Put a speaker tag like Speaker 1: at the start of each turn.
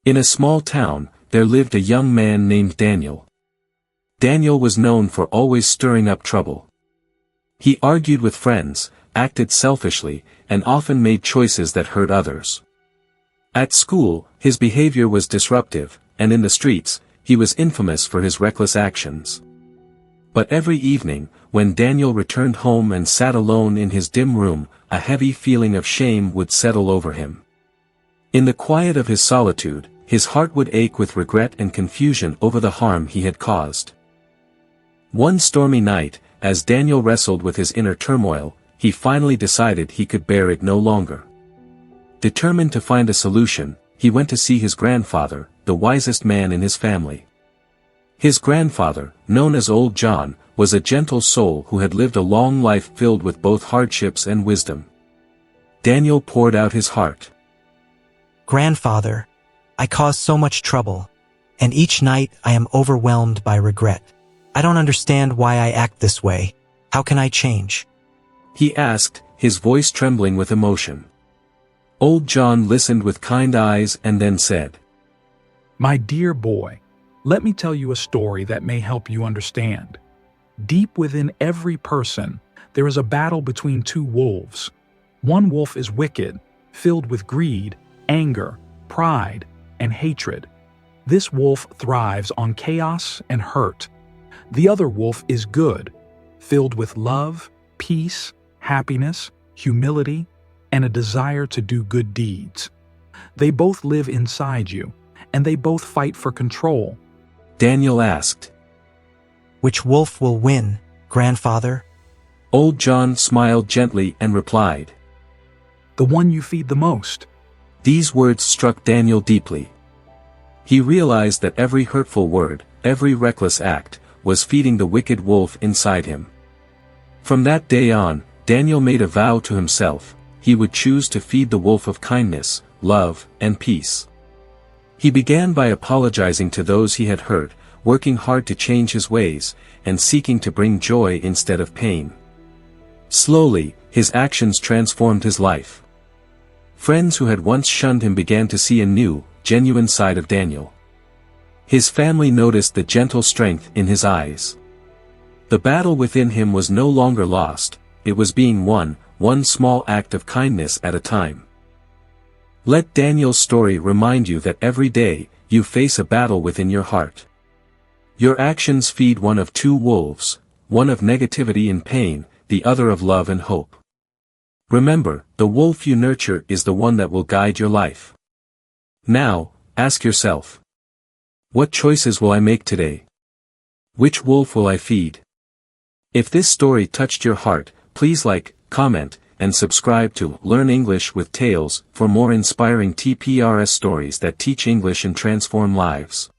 Speaker 1: In a small town, there lived a young man named Daniel. Daniel was known for always stirring up trouble. He argued with friends, acted selfishly, and often made choices that hurt others. At school, his behavior was disruptive, and in the streets, he was infamous for his reckless actions. But every evening, when Daniel returned home and sat alone in his dim room, a heavy feeling of shame would settle over him. In the quiet of his solitude, his heart would ache with regret and confusion over the harm he had caused. One stormy night, as Daniel wrestled with his inner turmoil, he finally decided he could bear it no longer. Determined to find a solution, he went to see his grandfather, the wisest man in his family. His grandfather, known as Old John, was a gentle soul who had lived a long life filled with both hardships and wisdom. Daniel poured out his heart.
Speaker 2: "Grandfather, I cause so much trouble, and each night I am overwhelmed by regret. I don't understand why I act this way. How can I change?"
Speaker 1: he asked, his voice trembling with emotion. Old John listened with kind eyes and then said,
Speaker 3: "My dear boy, let me tell you a story that may help you understand. Deep within every person, there is a battle between two wolves. One wolf is wicked, filled with greed, anger, pride, and hatred. This wolf thrives on chaos and hurt. The other wolf is good, filled with love, peace, happiness, humility, and a desire to do good deeds. They both live inside you, and they both fight for control."
Speaker 1: Daniel asked.
Speaker 2: "Which wolf will win, grandfather?"
Speaker 1: Old John smiled gently and replied,
Speaker 3: "The one you feed the most."
Speaker 1: These words struck Daniel deeply. He realized that every hurtful word, every reckless act, was feeding the wicked wolf inside him. From that day on, Daniel made a vow to himself: he would choose to feed the wolf of kindness, love, and peace. He began by apologizing to those he had hurt, working hard to change his ways, and seeking to bring joy instead of pain. Slowly, his actions transformed his life. Friends who had once shunned him began to see a new, genuine side of Daniel. His family noticed the gentle strength in his eyes. The battle within him was no longer lost, it was being won, one small act of kindness at a time. Let Daniel's story remind you that every day, you face a battle within your heart. Your actions feed one of two wolves, one of negativity and pain, the other of love and hope. Remember, the wolf you nurture is the one that will guide your life. Now, ask yourself, what choices will I make today? Which wolf will I feed? If this story touched your heart, please like, comment, and subscribe to Learn English with Tales for more inspiring TPRS stories that teach English and transform lives.